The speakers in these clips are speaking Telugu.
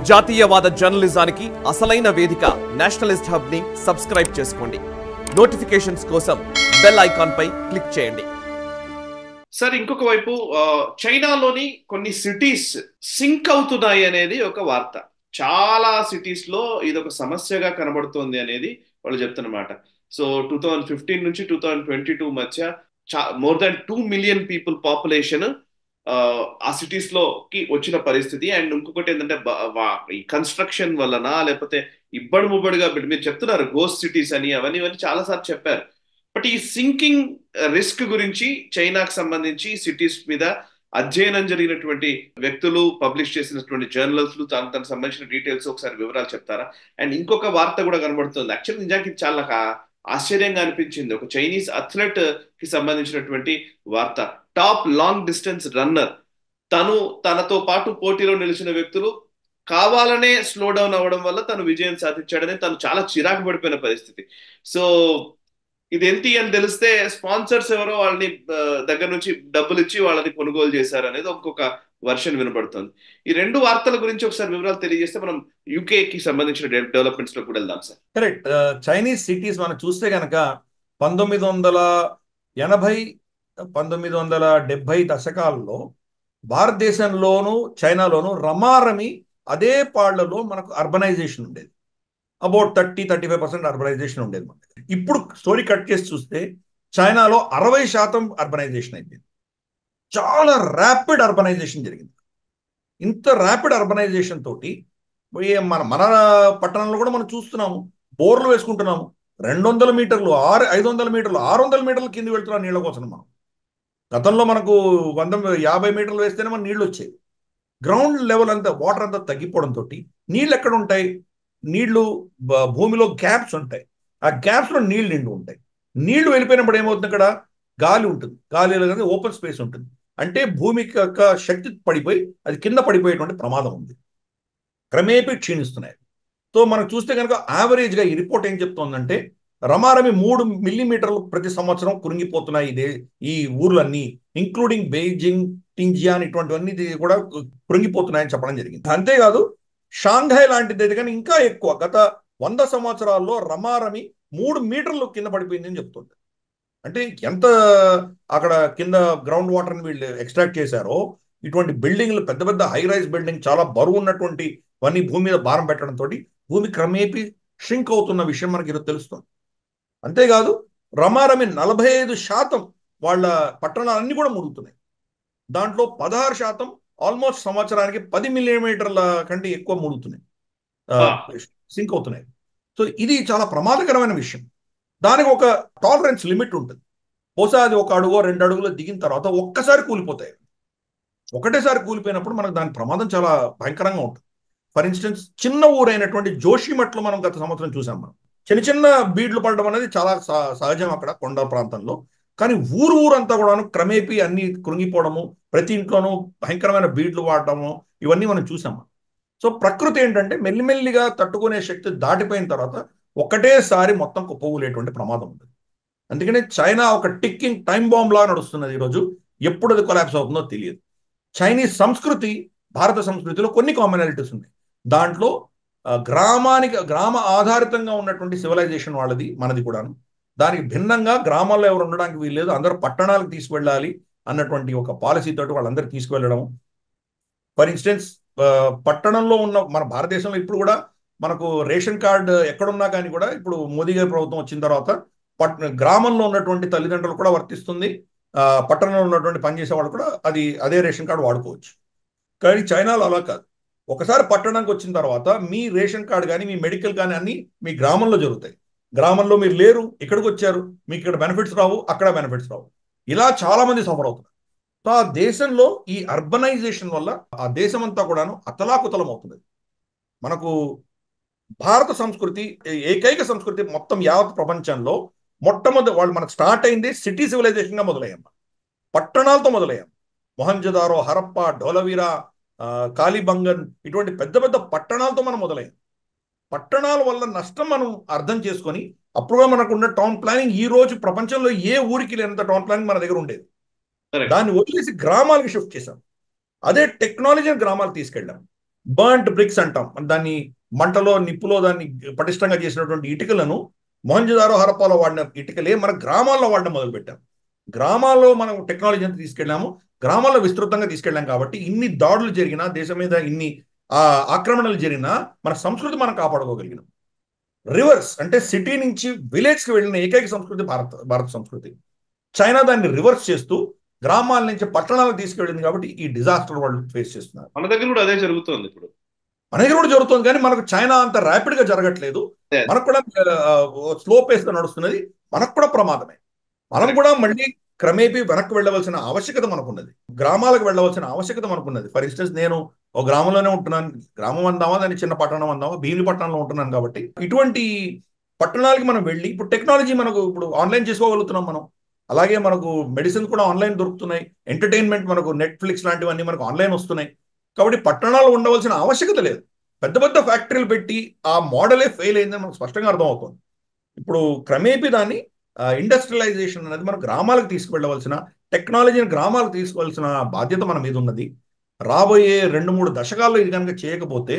జాతీయవాద జర్నలిజానికి అసలైన వేదిక నేషనలిస్ట్ హబ్ ని సబ్స్క్రైబ్ చేసుకోండి. నోటిఫికేషన్స్ కోసం బెల్ ఐకాన్ పై క్లిక్ చేయండి. సార్, ఇంకొక వైపు చైనాలోని కొన్ని సిటీస్ సింక్ అవుతున్నాయి అనేది ఒక వార్త. చాలా సిటీస్ లో ఇది ఒక సమస్యగా కనబడుతోంది అనేది వాళ్ళు చెప్తున్నమాట. సో 2015 నుంచి 2022 మధ్య more than 2 million people population ఆ సిటీస్ లోకి వచ్చిన పరిస్థితి. అండ్ ఇంకొకటి ఏంటంటే ఈ కన్స్ట్రక్షన్ వలన లేకపోతే ఇబ్బడి ముబ్బడిగా మీరు చెప్తున్నారు గోస్ట్ సిటీస్ అని, అవన్నీ ఇవన్నీ చాలా సార్లు చెప్పారు. బట్ ఈ సింకింగ్ రిస్క్ గురించి చైనాకు సంబంధించి సిటీస్ మీద అధ్యయనం జరిగినటువంటి వ్యక్తులు పబ్లిష్ చేసినటువంటి జర్నల్స్ తనకు సంబంధించిన డీటెయిల్స్ ఒకసారి వివరాలు చెప్తారా? అండ్ ఇంకొక వార్త కూడా కనబడుతుంది. యాక్చువల్లీ నిజానికి చాలా ఆశ్చర్యంగా అనిపించింది. ఒక చైనీస్ అథ్లెట్ కి సంబంధించినటువంటి వార్త. టాప్ లాంగ్ డిస్టెన్స్ రన్నర్ తనతో పాటు పోటీలో నిలిచిన వ్యక్తులు కావాలనే స్లో డౌన్ అవ్వడం వల్ల తను విజయం సాధించాడని తను చాలా చిరాకు పడిపోయిన పరిస్థితి. సో ఇదేంటి అని తెలిస్తే స్పాన్సర్స్ ఎవరో వాళ్ళని దగ్గర నుంచి డబ్బులు ఇచ్చి వాళ్ళని కొనుగోలు చేశారు అనేది ఒక్కొక్క వర్షన్ వినపడుతుంది. ఈ రెండు వార్తల గురించి ఒకసారి వివరాలు తెలియజేస్తే మనం యూకే కి సంబంధించిన డెవలప్మెంట్స్ లో కూడా వెళ్దాం సార్. కరెక్ట్. చైనీస్ సిటీస్ మనం చూస్తే కనుక 1980 1970 దశకాలలో భారతదేశంలోను చైనాలోను రమారమి అదే పాళ్లలో మనకు అర్బనైజేషన్ ఉండేది. అబౌట్ 30-35% అర్బనైజేషన్ ఉండేది మనకి. ఇప్పుడు స్టోరీ కట్ చేసి చూస్తే చైనాలో 60% అర్బనైజేషన్ అయిపోయింది. చాలా ర్యాపిడ్ అర్బనైజేషన్ జరిగింది. ఇంత ర్యాపిడ్ అర్బనైజేషన్ తోటి మన పట్టణంలో కూడా మనం చూస్తున్నాము. బోర్లు వేసుకుంటున్నాము. 200 మీటర్లు 500 మీటర్లు 600 మీటర్ల కింద వెళ్తున్నాం నీళ్ళ కోసం. మనం గతంలో మనకు 150 మీటర్లు వేస్తేనే మన నీళ్ళు వచ్చాయి. గ్రౌండ్ లెవెల్ అంతా వాటర్ అంతా తగ్గిపోవడంతో నీళ్ళు ఎక్కడ ఉంటాయి? నీళ్లు భూమిలో గ్యాప్స్ ఉంటాయి. ఆ గ్యాప్స్ లో నీళ్లు నిండి ఉంటాయి. నీళ్లు వెళ్ళిపోయినప్పుడు ఏమవుతుంది? అక్కడ గాలి ఉంటుంది. గాలి ఓపెన్ స్పేస్ ఉంటుంది. అంటే భూమికి యొక్క శక్తి పడిపోయి అది కింద పడిపోయేటువంటి ప్రమాదం ఉంది. క్రమేపీ క్షీణిస్తున్నాయి. సో మనం చూస్తే కనుక యావరేజ్గా ఈ రిపోర్ట్ ఏం చెప్తోందంటే రమారమి 3 మిల్లీమీటర్లు ప్రతి సంవత్సరం కురింగిపోతున్నాయి ఈ ఊర్లన్నీ, ఇంక్లూడింగ్ బెయిజింగ్, టింజియాన్ ఇటువంటివన్నీ కూడా కురింగిపోతున్నాయని చెప్పడం జరిగింది. అంతేకాదు షాంఘై లాంటిది కానీ ఇంకా ఎక్కువ, గత 100 సంవత్సరాల్లో రమారమి 3 మీటర్లు కింద పడిపోయిందని చెప్తుంది. అంటే ఎంత అక్కడ కింద గ్రౌండ్ వాటర్ని వీళ్ళు ఎక్స్ట్రాక్ట్ చేశారో. ఇటువంటి బిల్డింగ్లు పెద్ద పెద్ద హై రైజ్ బిల్డింగ్ చాలా బరువు ఉన్నటువంటి వన్నీ భూమి మీద భారం పెట్టడంతో భూమి క్రమేపీ షింక్ అవుతున్న విషయం మనకి ఈరోజు తెలుస్తుంది. అంతేకాదు రమారమి 45% వాళ్ళ పట్టణాలన్నీ కూడా మునుగుతున్నాయి. దాంట్లో 16% ఆల్మోస్ట్ సంవత్సరానికి 10 మిల్లీమీటర్ల కంటే ఎక్కువ మునుగుతున్నాయి, సింక్ అవుతున్నాయి. సో ఇది చాలా ప్రమాదకరమైన విషయం. దానికి ఒక టాలరెన్స్ లిమిట్ ఉంటుంది. బహుశా అది 1 అడుగో 2 అడుగులో దిగిన తర్వాత ఒక్కసారి కూలిపోతాయి. ఒకటేసారి కూలిపోయినప్పుడు మనకు దాని ప్రమాదం చాలా భయంకరంగా ఉంటుంది. ఫర్ ఇన్స్టెన్స్ చిన్న ఊరైనటువంటి జోషిమఠ్లో మనం గత సంవత్సరం చూసాం. మనం చిన్న బీడ్లు పడడం అనేది చాలా సహజం అక్కడ కొండ ప్రాంతంలో. కానీ ఊరంతా కూడా క్రమేపీ అన్ని కృంగిపోవడము, ప్రతి ఇంట్లోనూ భయంకరమైన బీడ్లు వాడటము, ఇవన్నీ మనం చూసాము. సో ప్రకృతి ఏంటంటే మెల్లిమెల్లిగా తట్టుకునే శక్తి దాటిపోయిన తర్వాత ఒకటేసారి మొత్తం కుప్పకూలేటువంటి ప్రమాదం ఉంటుంది. అందుకనే చైనా ఒక టిక్కింగ్ టైం బాంబ్ లా నడుస్తున్నది ఈరోజు. ఎప్పుడు అది కొలాప్స్ అవుతుందో తెలియదు. చైనీస్ సంస్కృతి భారత సంస్కృతిలో కొన్ని కామనాలిటీస్ ఉన్నాయి. దాంట్లో గ్రామ ఆధారితంగా ఉన్నటువంటి సివిలైజేషన్ వాళ్ళది, మనది కూడాను. దానికి భిన్నంగా గ్రామాల్లో ఎవరు ఉండడానికి వీల్లేదు, అందరూ పట్టణాలకు తీసుకువెళ్ళాలి అన్నటువంటి ఒక పాలసీ తోటి వాళ్ళందరూ తీసుకువెళ్ళడం. ఫర్ ఇన్స్టెన్స్ పట్టణంలో ఉన్న మన భారతదేశంలో ఇప్పుడు కూడా మనకు రేషన్ కార్డు ఎక్కడున్నా కానీ కూడా ఇప్పుడు మోదీ గారి ప్రభుత్వం వచ్చిన తర్వాత గ్రామంలో ఉన్నటువంటి తల్లిదండ్రులు కూడా వర్తిస్తుంది. పట్టణంలో ఉన్నటువంటి పనిచేసే వాళ్ళు కూడా అదే రేషన్ కార్డు వాడుకోవచ్చు. కానీ చైనాలో అలా కాదు. ఒకసారి పట్టణానికి వచ్చిన తర్వాత మీ రేషన్ కార్డు కానీ మీ మెడికల్ కానీ అన్ని మీ గ్రామంలో జరుగుతాయి. గ్రామంలో మీరు లేరు, ఇక్కడికి వచ్చారు, మీకు ఇక్కడ బెనిఫిట్స్ రావు, అక్కడ బెనిఫిట్స్ రావు. ఇలా చాలా మంది సఫర్ అవుతున్నారు. సో ఆ దేశంలో ఈ అర్బనైజేషన్ వల్ల ఆ దేశం అంతా కూడాను అతలాకుతలం అవుతుంది. మనకు భారత సంస్కృతి ఏకైక సంస్కృతి మొత్తం యావత్ ప్రపంచంలో మొట్టమొదటి వాళ్ళు మనకు స్టార్ట్ అయింది సిటీ సివిలైజేషన్గా మొదలయ్యాం. పట్టణాలతో మొదలయ్యాం. మొహంజదారో, హరప్ప, ధోలవీరా, కాళీబంగన్ ఇటువంటి పెద్ద పెద్ద పట్టణాలతో మనం మొదలయ్యాం. పట్టణాల వల్ల నష్టం మనం అర్థం చేసుకొని అప్పుడుగా మనకు ఉన్న టౌన్ ప్లానింగ్ ఈ రోజు ప్రపంచంలో ఏ ఊరికి లేనంత టౌన్ ప్లానింగ్ మన దగ్గర ఉండేది. దాన్ని వదిలేసి గ్రామాలకు షిఫ్ట్ చేశాం. అదే టెక్నాలజీని గ్రామాలకు తీసుకెళ్ళాం. బర్న్ట్ బ్రిక్స్ అంటాం, దాన్ని మంటలో నిప్పులో దాన్ని పటిష్టంగా చేసినటువంటి ఇటుకలను మొహంజదారో హరప్పాలో వాడిన ఇటుకలే మన గ్రామాల్లో వాడడం మొదలుపెట్టాం. గ్రామాల్లో మనం టెక్నాలజీ అంతా తీసుకెళ్ళాము, గ్రామాల్లో విస్తృతంగా తీసుకెళ్ళాం. కాబట్టి ఇన్ని దాడులు జరిగినా, దేశం మీద ఇన్ని ఆక్రమణలు జరిగినా మన సంస్కృతి మనం కాపాడుకోగలిగినాం. రివర్స్ అంటే సిటీ నుంచి విలేజ్కి వెళ్ళిన ఏకైక సంస్కృతి భారత సంస్కృతి. చైనా దాన్ని రివర్స్ చేస్తూ గ్రామాల నుంచి పట్టణాలకు తీసుకెళ్ళింది. కాబట్టి ఈ డిజాస్టర్ వాళ్ళు ఫేస్ చేస్తున్నారు. మన దగ్గర కూడా అదే జరుగుతుంది ఇప్పుడు. మన దగ్గర కూడా జరుగుతుంది, కానీ మనకు చైనా అంత ర్యాపిడ్ గా జరగట్లేదు. మనకు కూడా స్లో పేస్ గా నడుస్తున్నది. మనకు కూడా ప్రమాదమే. మనం కూడా మళ్ళీ క్రమేపీ వెనక్కి వెళ్ళవలసిన ఆవశ్యకత మనకున్నది. గ్రామాలకు వెళ్ళవలసిన ఆవశ్యకత మనకున్నది. ఫర్ ఇన్స్టెన్స్ నేను ఒక గ్రామంలోనే ఉంటున్నాను. గ్రామం అందామా, దాన్ని చిన్న పట్టణం అందామా, భీమిలిపట్నంలో ఉంటున్నాను. కాబట్టి ఇటువంటి పట్టణాలకి మనం వెళ్ళి ఇప్పుడు టెక్నాలజీ మనకు ఇప్పుడు ఆన్లైన్ చేసుకోగలుగుతున్నాం మనం. అలాగే మనకు మెడిసిన్ కూడా ఆన్లైన్ దొరుకుతున్నాయి. ఎంటర్టైన్మెంట్ మనకు నెట్ఫ్లిక్స్ లాంటివన్నీ మనకు ఆన్లైన్ వస్తున్నాయి. కాబట్టి పట్టణాలు ఉండవలసిన ఆవశ్యకత లేదు. పెద్ద పెద్ద ఫ్యాక్టరీలు పెట్టి ఆ మోడలే ఫెయిల్ అయిందని మనకు స్పష్టంగా అర్థమవుతుంది. ఇప్పుడు క్రమేపీ దాన్ని ఇండస్ట్రియలైజేషన్ అనేది మన గ్రామాలకు తీసుకువెళ్ళవలసిన, టెక్నాలజీని గ్రామాలకు తీసుకువలసిన బాధ్యత మన మీద ఉన్నది. రాబోయే 2-3 దశకాల్లో ఇది కనుక చేయకపోతే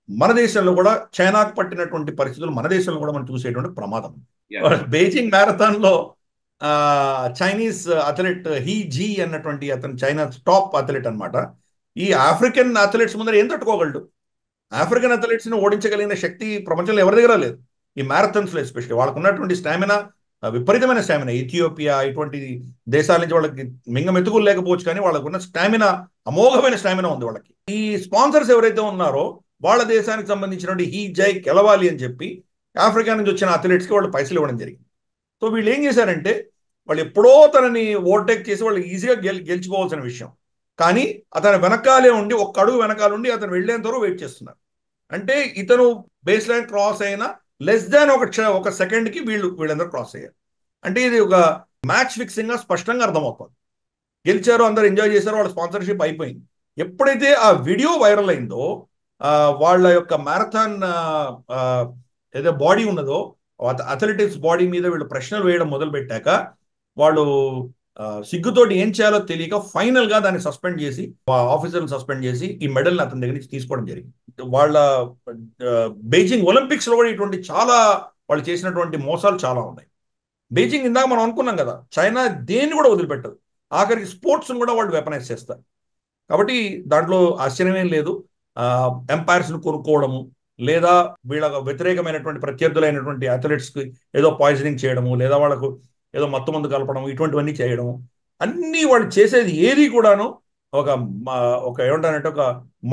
మన దేశంలో కూడా చైనాకు పట్టినటువంటి పరిస్థితులు మన దేశంలో కూడా మనం చూసేటువంటి ప్రమాదం. బీజింగ్ మ్యారథాన్ లో చైనీస్ అథ్లెట్ హీ జీ అన్నటువంటి అతను చైనా టాప్ అథ్లెట్ అనమాట. ఈ ఆఫ్రికన్ అథ్లెట్స్ ముందర ఏం తట్టుకోగలడు? ఆఫ్రికన్ అథ్లెట్స్ ని ఓడించగలిగిన శక్తి ప్రపంచంలో ఎవరి దగ్గర లేదు. ఈ మ్యారథాన్స్ లో ఎస్పెషల్లీ వాళ్ళకు ఉన్నటువంటి స్టామినా, విపరీతమైన స్టామినా. ఇథియోపియా ఇటువంటి దేశాల నుంచి వాళ్ళకి మింగమెతుకులు లేకపోవచ్చు, కానీ వాళ్ళకు ఉన్న స్టామినా, అమోఘమైన స్టామినా ఉంది వాళ్ళకి. ఈ స్పాన్సర్స్ ఎవరైతే ఉన్నారో వాళ్ళ దేశానికి సంబంధించినటువంటి హీ జై గెలవాలి అని చెప్పి ఆఫ్రికా నుంచి వచ్చిన అథ్లెట్స్కి వాళ్ళు పైసలు ఇవ్వడం జరిగింది. సో వీళ్ళు ఏం చేశారంటే వాళ్ళు ఎప్పుడో తనని ఓవర్టేక్ చేసి వాళ్ళు ఈజీగా గెలిచిపోవాల్సిన విషయం, కానీ అతని వెనకాలే ఉండి, ఒక్క అడుగు వెనకాల ఉండి అతను వెళ్ళేంత వరకు వెయిట్ చేస్తున్నారు. అంటే ఇతను బేస్ లైన్ క్రాస్ అయినా లెస్ దాన్ ఒక సెకండ్కి వీళ్ళందరూ క్రాస్ అయ్యారు. అంటే ఇది ఒక మ్యాచ్ ఫిక్సింగ్ గా స్పష్టంగా అర్థమవుతుంది. గెలిచారు, అందరూ ఎంజాయ్ చేశారు, వాళ్ళ స్పాన్సర్షిప్ అయిపోయింది. ఎప్పుడైతే ఆ వీడియో వైరల్ అయిందో వాళ్ళ యొక్క మ్యారథాన్ ఏదో బాడీ ఉన్నదో అథ్లెటిక్స్ బాడీ మీద వీళ్ళు ప్రశ్నలు వేయడం మొదలు పెట్టాక వాళ్ళు సిగ్గుతోటి ఏం చేయాలో తెలియక ఫైనల్ గా దాన్ని సస్పెండ్ చేసి, ఆఫీసర్ని సస్పెండ్ చేసి ఈ మెడల్ని అతని దగ్గర నుంచి తీసుకోవడం జరిగింది. వాళ్ళ బీజింగ్ ఒలింపిక్స్ లో కూడా ఇటువంటి చాలా వాళ్ళు చేసినటువంటి మోసాలు చాలా ఉన్నాయి. బీజింగ్ ఇందాక మనం అనుకున్నాం కదా, చైనా దేన్ని కూడా వదిలిపెట్టదు. ఆఖరికి స్పోర్ట్స్ కూడా వాళ్ళు వెపనైజ్ చేస్తారు. కాబట్టి దాంట్లో ఆశ్చర్యమేం లేదు. ఎంపైర్స్ను కొనుక్కోవడము, లేదా వీళ్ళ వ్యతిరేకమైనటువంటి ప్రత్యర్థులైనటువంటి అథ్లెట్స్కి ఏదో పాయిజనింగ్ చేయడము, లేదా వాళ్ళకు ఏదో మత్తు మందు కలపడం, ఇటువంటివన్నీ చేయడము, అన్నీ వాళ్ళు చేసేది ఏది కూడాను ఒక ఏమంటారంటే ఒక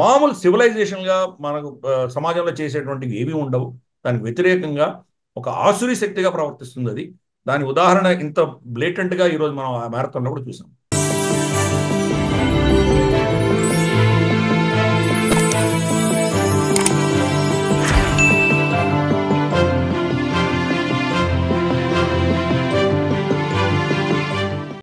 మామూలు సివిలైజేషన్గా మనకు సమాజంలో చేసేటువంటివి ఏవి ఉండవు. దానికి వ్యతిరేకంగా ఒక ఆసురీ శక్తిగా ప్రవర్తిస్తుంది అది. దాని ఉదాహరణ ఇంత బ్లేటెంట్గా ఈరోజు మనం ఆ మ్యారథాన్లో కూడా చూసాం.